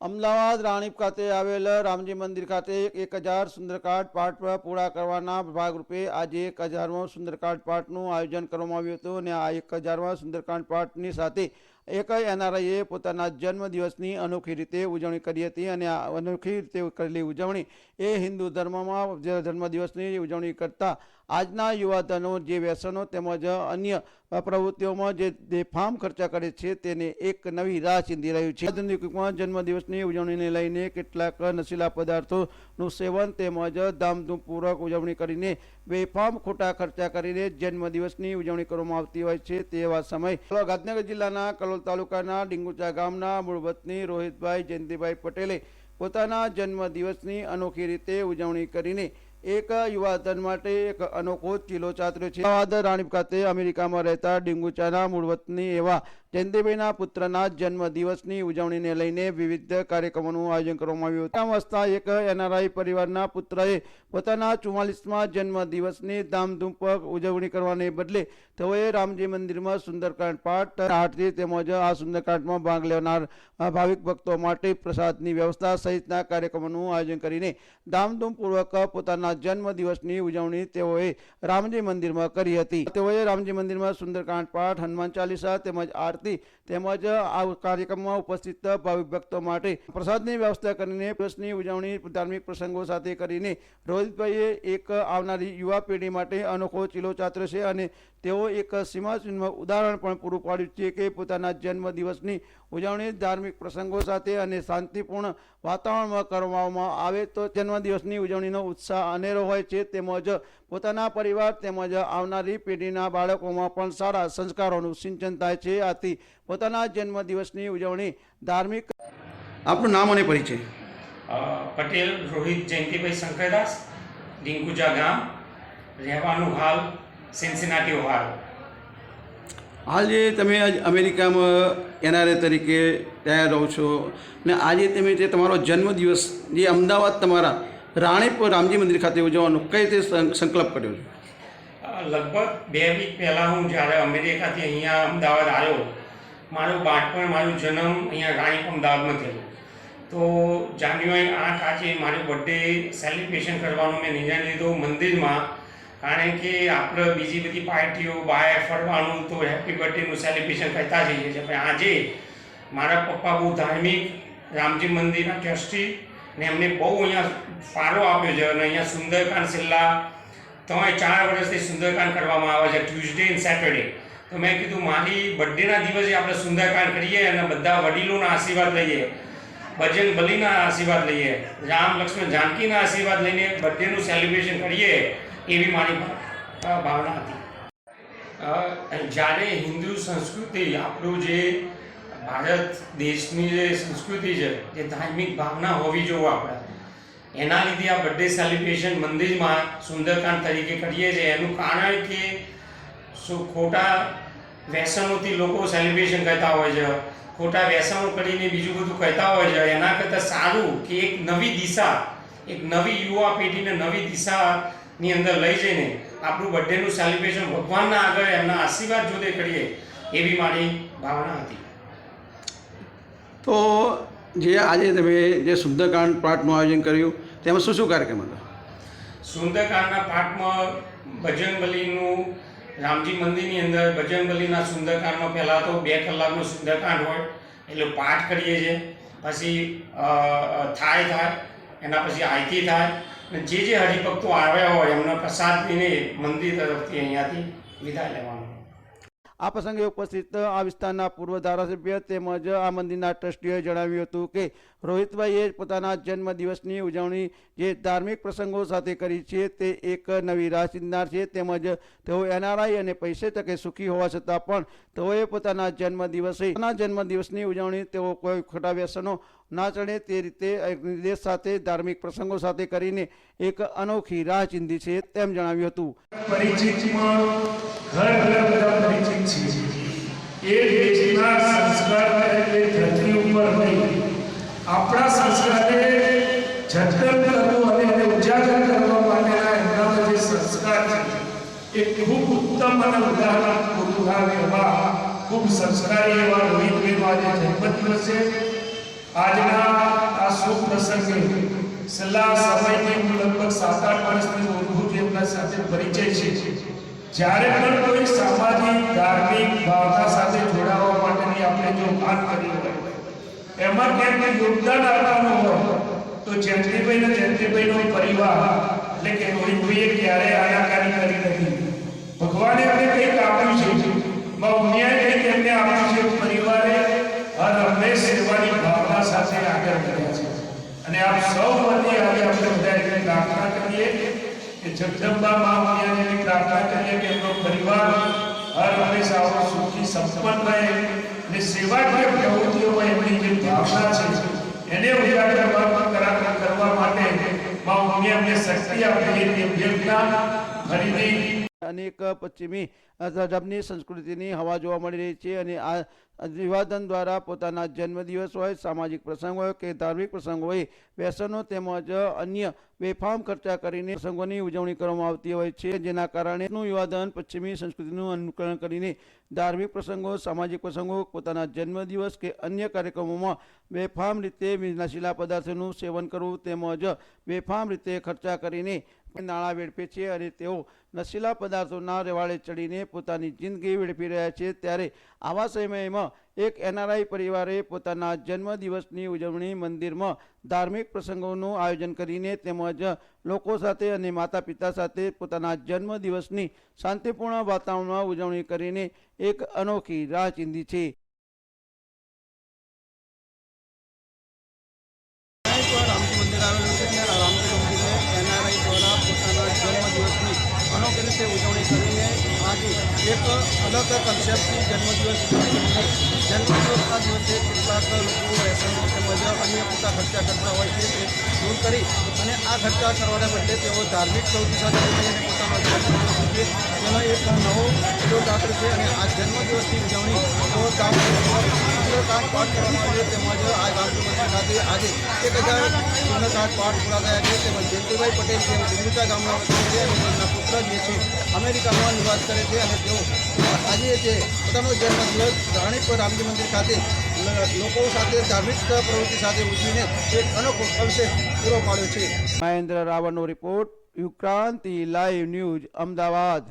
અમદાવાદ રાણીપ ખાતે આવેલ રામજી મંદિર ખાતે 1000 સુંદરકાંડ પાઠ પૂરા કરવાના ભાગરૂપે આજે 1000મો સુંદરકાંડ પાઠનું આયોજન કરવામાં આવ્યું હતું અને આ 1000મા સુંદરકાંડ પાઠની સાથે એક એનઆરઆઈએ પોતાના જન્મદિવસની અનોખી રીતે ઉજવણી કરી હતી અને આ અનોખી રીતે કરેલી ઉજવણી એ હિન્દુ ધર્મમાં જન્મદિવસની ઉજવણી કરતા આજના યુવાધનો જે વ્યસનો તેમજ અન્ય પ્રવૃત્તિઓમાં જે બેફામ ખર્ચા કરે છે તેને એક નવી રાહ ચીંધી રહ્યું છે। આધુનિક યુગમાં જન્મદિવસની ઉજવણીને લઈને કેટલાક નશીલા પદાર્થોનું સેવન તેમજ ધામધૂમપૂર્વક ઉજવણી કરીને બેફામ ખોટા ખર્ચા કરીને જન્મદિવસની ઉજવણી કરવામાં આવતી હોય છે। તેવા સમય ગાંધીનગર જિલ્લાના કલોલ તાલુકાના ડીંગુચા ગામના મૂળ વતની રોહિતભાઈ જયંતિભાઈ પટેલે પોતાના જન્મદિવસની અનોખી રીતે ઉજવણી કરીને એક યુવાધન માટે એક અનોખો ચીલો ચાતર્યો છે। અમદાવાદ રાણીપ ખાતે અમેરિકામાં રહેતા ડીંગુચાના મૂળ વતની એવા જયંતિભાઈના પુત્રના જન્મદિવસની ઉજવણીને લઈને વિવિધ કાર્યક્રમોનું આયોજન કરવામાં આવ્યું હતું। વસતા એક એનઆરઆઈ પરિવારના પુત્રએ પોતાના 44મા જન્મદિવસની ધામધૂમપૂર્વક ઉજવણી કરવાને બદલે તેઓએ રામજી મંદિરમાં સુંદરકાંડ પાઠ આરતી તેમજ આ સુંદરકાંડમાં ભાગ લેનાર ભાવિક ભક્તો માટે પ્રસાદની વ્યવસ્થા સહિતના કાર્યક્રમોનું આયોજન કરીને ધામધૂમપૂર્વક પોતાના જન્મદિવસની ઉજવણી તેઓએ રામજી મંદિરમાં કરી હતી। તેઓએ રામજી મંદિરમાં સુંદરકાંડ પાઠ, હનુમાન ચાલીસા તેમજ આરતી તેમજ આ કાર્યક્રમમાં ઉપસ્થિત ભાવિક ભક્તો માટે પ્રસાદની વ્યવસ્થા કરીને દિવસની ઉજવણી ધાર્મિક પ્રસંગો સાથે કરીને રોહિતભાઈએ એક આવનારી યુવા પેઢી માટે અનોખો ચીલો ચાતર્યો છે અને તેઓ એક સીમાચિહ્ન ઉદાહરણ પણ પૂરું પાડ્યું છે કે પોતાના જન્મદિવસની ઉજવણી ધાર્મિક પ્રસંગો સાથે અને શાંતિપૂર્ણ વાતાવરણમાં કરવામાં આવે તો જન્મદિવસની ઉજવણીનો ઉત્સાહ અનેરો હોય છે તેમજ પોતાના પરિવાર તેમજ આવનારી પેઢીના બાળકોમાં પણ સારા સંસ્કારોનું સિંચન થાય છે। આથી પોતાના જન્મદિવસની ઉજવણી ધાર્મિક। આપનું નામ અને પરિચય? પટેલ રોહિત જયંતિભાઈ શંકરદાસ, ડીંગુચા ગામ, રહેવાનું હાલ સિન્સિનાટી ઓહાયો। હાલ જે તમે અમેરિકામાં એનઆરએ તરીકે ત્યાં રહો છો ને આજે તમે જે તમારો જન્મદિવસ જે અમદાવાદ તમારા રાણીપ રામજી મંદિર ખાતે ઉજવવાનો કઈ રીતે સંકલ્પ કર્યો છે? લગભગ 2 વીક પહેલાં હું જ્યારે અમેરિકાથી અહીંયા અમદાવાદ આવ્યો, મારું બાળપણ મારું જન્મ અહીંયા રાણીપ અમદાવાદમાં થયેલો, તો જાન્યુઆરી 8 આજે મારું બર્થડે સેલિબ્રેશન કરવાનો મેં નિર્ણય લીધો મંદિરમાં, કારણ કે આપણે બીજી બધી પાર્ટીઓ બહાર ફરવાનું તો હેપી બર્થડેનું સેલિબ્રેશન કરતા જઈએ છીએ, પણ આજે મારા પપ્પા બહુ ધાર્મિક રામજી મંદિરના ટ્રસ્ટી ને એમને બહુ અહીંયા ફાળો આપ્યો છે અને અહીંયા સુંદરકાંડ છેલ્લા 3-4 વર્ષથી સુંદરકાંડ કરવામાં આવે છે ટ્યુઝડે એન્ડ સેટરડે। તો મેં કીધું મારી બર્થડેના દિવસે આપણે સુંદરકાંડ કરીએ અને બધા વડીલોના આશીર્વાદ લઈએ, બજરંગ બલીના આશીર્વાદ લઈએ, રામ લક્ષ્મણ જાનકીના આશીર્વાદ લઈને બર્થડેનું સેલિબ્રેશન કરીએ એવી મારી ભાવના હતી। જ્યારે હિન્દુ સંસ્કૃતિ આપણું જે ભારત દેશની જે સંસ્કૃતિ છે, જે ધાર્મિક ભાવના હોવી જોઈએ આપણે, એના લીધે આ બર્થડે સેલિબ્રેશન મંદિરમાં સુંદરકાંડ તરીકે કરીએ છીએ। એનું કારણ કે શું ખોટા વ્યસનોથી લોકો સેલિબ્રેશન કરતા હોય છે, ખોટા વ્યસનો કરીને બીજું બધું કરતા હોય છે, એના કરતાં સારું કે એક નવી દિશા, એક નવી યુવા પેઢીને નવી દિશાની અંદર લઈ જઈને આપણું બર્થડેનું સેલિબ્રેશન ભગવાનના આગળ એમના આશીર્વાદ જોડે કરીએ એવી મારી ભાવના હતી। તો જે આજે તમે જે સુંદરકાંડ પાઠનું આયોજન કર્યું તેમાં શું શું કાર્યક્રમ હતો? સુંદરકાંડના પાઠમાં બજરંગબલીનું રામજી મંદિરની અંદર બજરંગબલીના સુંદરકાંડમાં પહેલાં તો 2 કલાકનો સુંદરકાંડ હોય એટલે પાઠ કરીએ છીએ, પછી થાય એના પછી આરતી થાય અને જે હરિભક્તો આવ્યા હોય એમનો પ્રસાદ લઈને મંદિર તરફથી અહીંયાથી વિદાય લેવાનું। આ પ્રસંગે ઉપસ્થિત આ વિસ્તારના પૂર્વ ધારાસભ્ય તેમજ આ મંદિરના ટ્રસ્ટીઓએ જણાવ્યું હતું કે રોહિતભાઈએ પોતાના જન્મદિવસની ઉજવણી જે ધાર્મિક પ્રસંગો સાથે કરી છે તે એક નવી રાહ ચીંધનાર છે તેમજ તેઓ એનઆરઆઈ અને પૈસે તકે સુખી હોવા છતાં પણ તેઓએ પોતાના જન્મદિવસની ઉજવણી તેઓ કોઈ ખોટા વ્યસનો ના ચડે તે રીતે નિર્દેશ સાથે ધાર્મિક પ્રસંગો સાથે કરીને એક અનોખી રાહ ચીંધી છે તેમ જણાવ્યું હતું। એ દેશના સંસ્કાર ધરતી ઉપર નહીં, આપણા સંસ્કારને જતન કરવો અને એને ઉજાગર કરવા માટેના એમના જે સંસ્કાર છે એ ખૂબ ઉત્તમ અને ઉદાહરણ પૂરું આવે એવા ખૂબ સંસ્કારી એવા રોહિતભાઈનો આજે જન્મદિવસ છે। આજના શુભ પ્રસંગે છેલ્લા સમયથી હું લગભગ 7-8 વર્ષથી ઓળખું છું, એમના સાથે પરિચય છે. જ્યારે પણ કોઈ સામાજિક ધાર્મિક ભાવના સાથે જોડાવા માટેની આપણે જો વાત કરી હોય, એમાં ક્યાંક યોગદાન આપવાનું હોય, તો જયંતિભાઈનો પરિવાર એટલે કે રોહિતભાઈએ ક્યારેય આનાકાની કરી નથી. ભગવાને એમને કંઈક આપ્યું છે, મમ્મીએ કંઈક એમને આપ્યું છે. પરિવારે હર હંમેશ સેવાની ભાવના સાથે આગળ વધ્યા છે. અને આપ સૌ વતી આજે આપણે બધા એની પ્રાર્થના કરીએ કે જગદંબા મા મૈયાની પ્રાર્થના કરીએ કે એમનો પરિવાર હર હંમેશ આવો સુખી સંપન્ન રહે અને સેવાકીય પ્રવૃત્તિઓમાં એમની જે ભાવના છે એને ઉજાગર કરવા માટે મા મૈયા અમને શક્તિ આપે એની અભ્યર્થના ફરીથી. અનેક પશ્ચિમી ધર્મની સંસ્કૃતિની હવા જોવા મળી રહી છે અને આ વિવાદન દ્વારા પોતાના જન્મદિવસ હોય, સામાજિક પ્રસંગ હોય કે ધાર્મિક પ્રસંગ હોય, વ્યસનો તેમજ અન્ય બેફામ ખર્ચા કરીને પ્રસંગોની ઉજવણી કરવામાં આવતી હોય છે, જેના કારણે વિવાદન પશ્ચિમી સંસ્કૃતિનું અનુકરણ કરીને ધાર્મિક પ્રસંગો, સામાજિક પ્રસંગો, પોતાના જન્મદિવસ કે અન્ય કાર્યક્રમોમાં બેફામ રીતે નશીલા પદાર્થોનું સેવન કરવું તેમજ બેફામ રીતે ખર્ચા કરીને નાણાં વેડફે છે અને તેઓ નશીલા પદાર્થોના રેવાડે ચડીને પોતાની જિંદગી વેડફી રહ્યા છે. ત્યારે આવા સમયમાં એક NRI પરિવારે પોતાના જન્મદિવસની ઉજવણી મંદિરમાં ધાર્મિક પ્રસંગોનું આયોજન કરીને તેમજ લોકો સાથે અને માતા પિતા સાથે પોતાના જન્મદિવસની શાંતિપૂર્ણ વાતાવરણમાં ઉજવણી કરીને એક અનોખી રાહ ચીંધી છે. રામજી મંદિર આવેલું છે અને રામજી મંદિરે NRI દ્વારા પોતાના જન્મદિવસની અનોખી રીતે ઉજવણી કરીને આજે એક અલગ કન્સેપ્ટથી જન્મદિવસના દિવસે કેટલાક લોકો વ્યસનો તેમજ અન્ય પૂરતા ખર્ચા કરતા હોય છે તે દૂર કરી અને આ ખર્ચા કરવાને બદલે તેઓ ધાર્મિક પ્રવૃત્તિ સાથે જોડાઈને પોતાનો જન્મદિવસ ઉજવે તેનો એક નવો વિરોધ દાખલ છે. અને આ જન્મદિવસની ઉજવણી તેઓ સુંદરકાંડ પાઠ કરવામાં આવે તેમજ આ રામજી મંદિર ખાતે આજે 1000 સુંદરકાંડ પાઠ પૂરા થયા છે. તેમજ જયંતિભાઈ પટેલ જે દિલ્હીતા ગામના વતની છે અને તેમના પુત્ર જે છે અમેરિકામાં નિવાસ કરે છે અને તેઓ આજે જે પોતાનો જન્મદિવસ રામજી મંદિર ખાતે લોકો સાથે ધાર્મિક પ્રવૃત્તિ સાથે ઉજવીને એક અનોખો અવસર પૂરો પાડ્યો છે. મહેન્દ્ર રાવળનો report, Yukranti live news, Ahmedabad.